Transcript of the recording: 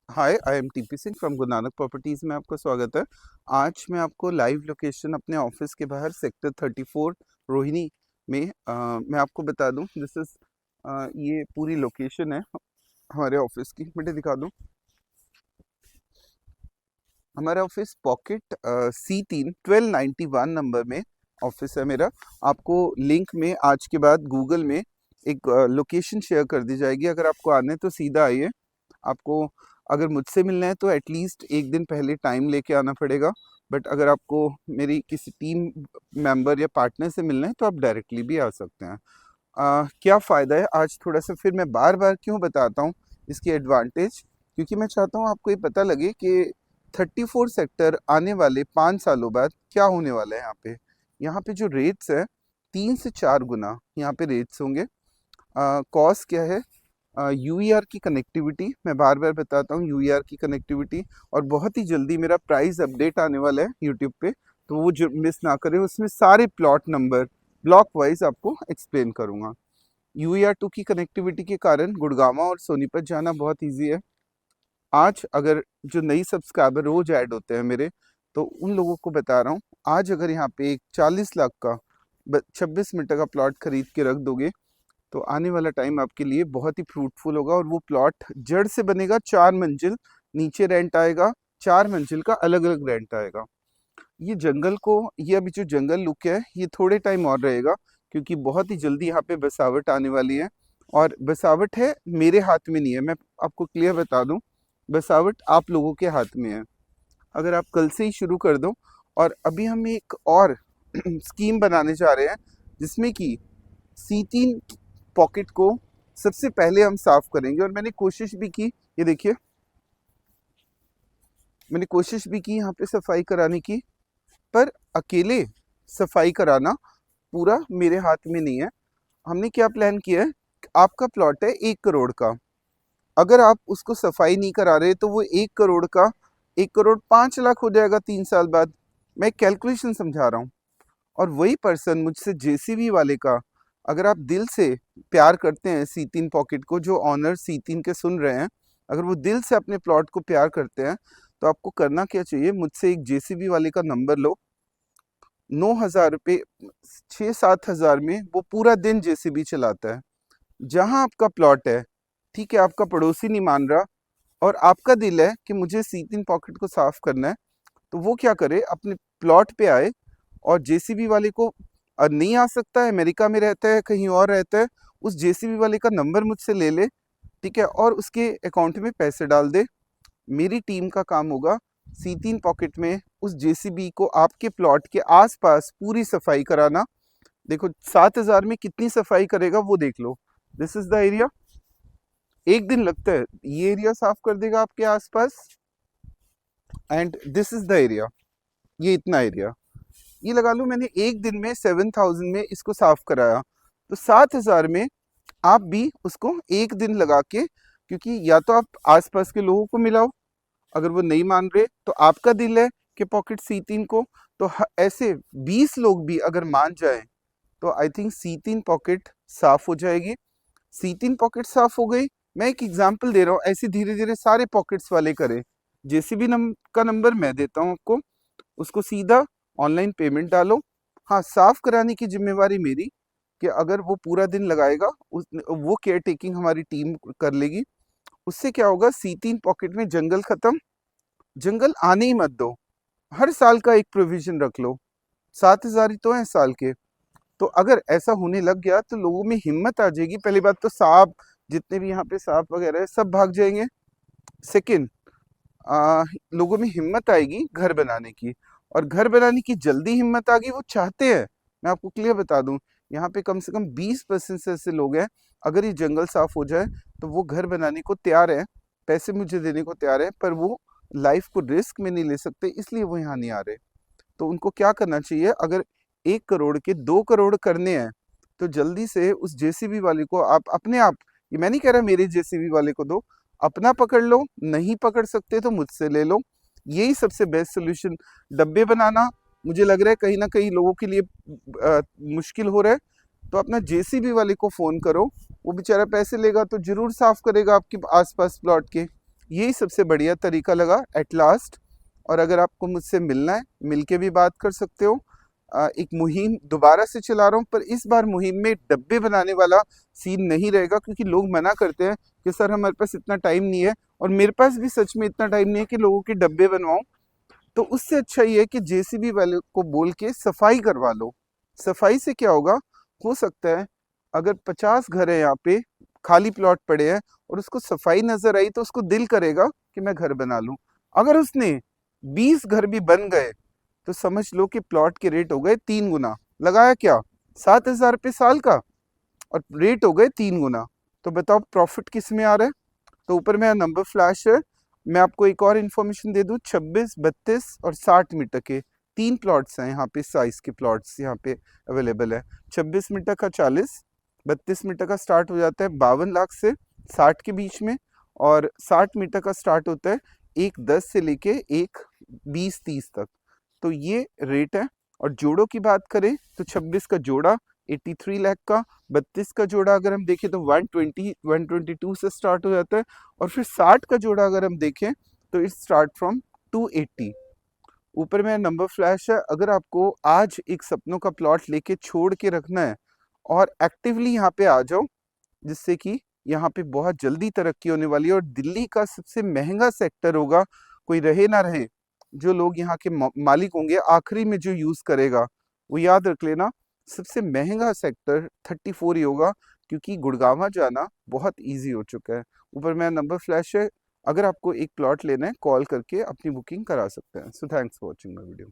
Hi, I am TP Singh from Guru Nanak properties में आपका स्वागत है। आज मैं आपको लाइव लोकेशन अपने ऑफिस के बाहर सेक्टर 34 रोहिणी में मैं आपको बता दूं। दिस इज़ ये पूरी लोकेशन है हमारे ऑफिस की। बेटे दिखा दूं। हमारा ऑफिस पॉकेट C3 1291 नंबर में ऑफिस है मेरा। आपको लिंक में आज के बाद गूगल में एक लोकेशन शेयर कर दी जाएगी। अगर आपको आना है तो सीधा आइए। आपको अगर मुझसे मिलना है तो एटलीस्ट एक दिन पहले टाइम लेके आना पड़ेगा, बट अगर आपको मेरी किसी टीम मेंबर या पार्टनर से मिलना है तो आप डायरेक्टली भी आ सकते हैं। क्या फ़ायदा है आज थोड़ा सा, फिर मैं बार बार क्यों बताता हूँ इसकी एडवांटेज, क्योंकि मैं चाहता हूँ आपको ये पता लगे कि 34 सेक्टर आने वाले 5 सालों बाद क्या होने वाला है। यहाँ पे जो रेट्स है 3 से 4 गुना यहाँ पे रेट्स होंगे। कॉस्ट क्या है? यूईआर की कनेक्टिविटी, मैं बार बार बताता हूँ यूईआर की कनेक्टिविटी। और बहुत ही जल्दी मेरा प्राइस अपडेट आने वाला है यूट्यूब पे, तो वो जो मिस ना करें। उसमें सारे प्लॉट नंबर ब्लॉक वाइज आपको एक्सप्लेन करूँगा। यूईआर 2 की कनेक्टिविटी के कारण गुड़गांव और सोनीपत जाना बहुत ईजी है। आज अगर जो नई सब्सक्राइबर रोज ऐड होते हैं मेरे, तो उन लोगों को बता रहा हूँ, आज अगर यहाँ पे एक 40 लाख का 26 मीटर का प्लॉट खरीद के रख दोगे तो आने वाला टाइम आपके लिए बहुत ही फ्रूटफुल होगा। और वो प्लॉट जड़ से बनेगा, 4 मंजिल नीचे रेंट आएगा, 4 मंजिल का अलग अलग रेंट आएगा। ये जंगल को, ये अभी जो जंगल लुक है ये थोड़े टाइम और रहेगा, क्योंकि बहुत ही जल्दी यहाँ पे बसावट आने वाली है। और बसावट है मेरे हाथ में नहीं है, मैं आपको क्लियर बता दूं, बसावट आप लोगों के हाथ में है। अगर आप कल से ही शुरू कर दो। और अभी हम एक और स्कीम बनाने जा रहे हैं जिसमें कि C3 पॉकेट को सबसे पहले हम साफ करेंगे। और मैंने कोशिश भी की, ये देखिए, मैंने कोशिश भी की यहाँ पे सफाई कराने की, पर अकेले सफाई कराना पूरा मेरे हाथ में नहीं है। हमने क्या प्लान किया है, आपका प्लॉट है 1 करोड़ का, अगर आप उसको सफाई नहीं करा रहे तो वो 1 करोड़ का 1 करोड़ 5 लाख हो जाएगा 3 साल बाद। मैं कैलकुलेशन समझा रहा हूँ। और वही पर्सन मुझसे जेसीबी वाले का, अगर आप दिल से प्यार करते हैं C3 पॉकेट को, जो ऑनर C3 के सुन रहे हैं, अगर वो दिल से अपने प्लॉट को प्यार करते हैं, तो आपको करना क्या चाहिए, मुझसे एक जेसीबी वाले का नंबर लो। 9,000 रुपये, 6-7 हज़ार में वो पूरा दिन जेसीबी चलाता है। जहां आपका प्लॉट है, ठीक है, आपका पड़ोसी नहीं मान रहा और आपका दिल है कि मुझे C3 पॉकेट को साफ करना है, तो वो क्या करे, अपने प्लॉट पे आए और जेसीबी वाले को, नहीं आ सकता है, अमेरिका में रहता है, कहीं और रहता है, उस जेसीबी वाले का नंबर मुझसे ले ले, ठीक है, और उसके अकाउंट में पैसे डाल दे। मेरी टीम का काम होगा C3 पॉकेट में उस जेसीबी को आपके प्लॉट के आसपास पूरी सफाई कराना। देखो 7,000 में कितनी सफाई करेगा वो देख लो। दिस इज द एरिया, एक दिन लगता है ये एरिया साफ कर देगा आपके आसपास। And this is the area, ये इतना एरिया, ये लगा लो मैंने एक दिन में 7,000 में इसको साफ कराया, तो 7,000 में आप भी उसको एक दिन लगा के, क्योंकि या तो आप आसपास के लोगों को मिलाओ, अगर वो नहीं मान रहे तो आपका दिल है कि पॉकेट C3 को, तो ऐसे 20 लोग भी अगर मान जाए तो आई थिंक C3 पॉकेट साफ हो जाएगी। C3 पॉकेट साफ हो गई। मैं एक एग्जांपल दे रहा हूँ, ऐसे धीरे धीरे सारे पॉकेट्स वाले करें। जेसीबी का नंबर मैं देता हूँ आपको, उसको सीधा ऑनलाइन पेमेंट डालो। हाँ, साफ कराने की जिम्मेवारी मेरी, कि अगर वो पूरा दिन लगाएगा वो केयर टेकिंग हमारी टीम कर लेगी। उससे क्या होगा, C3 पॉकेट में जंगल खत्म, जंगल आने ही मत दो। हर साल का एक प्रोविजन रख लो, 7,000 ही तो है साल के। तो अगर ऐसा होने लग गया तो लोगों में हिम्मत आ जाएगी। पहली बात तो सांप, जितने भी यहाँ पे सांप वगैरह है सब भाग जाएंगे। सेकंड, लोगों में हिम्मत आएगी घर बनाने की, और घर बनाने की जल्दी हिम्मत आ गई, वो चाहते हैं। मैं आपको क्लियर बता दूं, यहाँ पे कम से कम 20% से ऐसे लोग हैं, अगर ये जंगल साफ हो जाए तो वो घर बनाने को तैयार है, पैसे मुझे देने को तैयार है, पर वो लाइफ को रिस्क में नहीं ले सकते, इसलिए वो यहाँ नहीं आ रहे। तो उनको क्या करना चाहिए, अगर 1 करोड़ के 2 करोड़ करने हैं तो जल्दी से उस जेसीबी वाले को आप अपने आप, ये मैं नहीं कह रहा मेरे जेसीबी वाले को दो, अपना पकड़ लो, नहीं पकड़ सकते तो मुझसे ले लो। यही सबसे बेस्ट सोल्यूशन। डब्बे बनाना मुझे लग रहा है कहीं ना कहीं लोगों के लिए मुश्किल हो रहा है, तो अपना जेसीबी वाले को फ़ोन करो, वो बेचारा पैसे लेगा तो जरूर साफ करेगा आपके आसपास प्लॉट के। यही सबसे बढ़िया तरीका लगा एट लास्ट। और अगर आपको मुझसे मिलना है, मिलके भी बात कर सकते हो। एक मुहिम दोबारा से चला रहा हूँ, पर इस बार मुहिम में डब्बे बनाने वाला सीन नहीं रहेगा, क्योंकि लोग मना करते हैं कि सर हमारे पास इतना टाइम नहीं है, और मेरे पास भी सच में इतना टाइम नहीं है कि लोगों के डब्बे बनवाऊं। तो उससे अच्छा ये है कि जेसीबी वाले को बोल के सफाई करवा लो। सफाई से क्या होगा, हो सकता है अगर 50 घर है यहाँ पे, खाली प्लॉट पड़े हैं, और उसको सफाई नजर आई तो उसको दिल करेगा कि मैं घर बना लूं। अगर उसने 20 घर भी बन गए तो समझ लो कि प्लॉट के रेट हो गए 3 गुना। लगाया क्या, 7,000 रुपये साल का, और रेट हो गए 3 गुना। तो बताओ प्रॉफिट किस में आ रहा है। तो ऊपर मेरा नंबर फ्लैश है। मैं आपको एक और इन्फॉर्मेशन दे दूं, 26, 32 और 60 मीटर के 3 प्लॉट्स हैं यहाँ पे, साइज के प्लॉट्स यहाँ पे अवेलेबल है। 26 मीटर का 40, 32 मीटर का स्टार्ट हो जाता है 52 लाख से 60 के बीच में, और 60 मीटर का स्टार्ट होता है 1,10 से लेके 1,20-30 तक। तो ये रेट है। और जोड़ों की बात करें तो 26 का जोड़ा 83 लाख का, 32 का जोड़ा अगर हम देखें तो 122 से स्टार्ट हो जाता है, और फिर 60 का जोड़ा अगर हम देखें तो इट स्टार्ट फ्रॉम 280। ऊपर में नंबर फ्लैश है। अगर आपको आज एक सपनों का प्लॉट लेके छोड़ के रखना है, और एक्टिवली यहाँ पे आ जाओ, जिससे कि यहाँ पे बहुत जल्दी तरक्की होने वाली है, और दिल्ली का सबसे महंगा सेक्टर होगा। कोई रहे ना रहे, जो लोग यहाँ के मालिक होंगे आखिरी में जो यूज करेगा, वो याद रख लेना, सबसे महंगा सेक्टर 34 ही होगा, क्योंकि गुड़गांव जाना बहुत इजी हो चुका है। ऊपर मेरा नंबर फ्लैश है। अगर आपको एक प्लॉट लेना है, कॉल करके अपनी बुकिंग करा सकते हैं। So thanks for watching my video.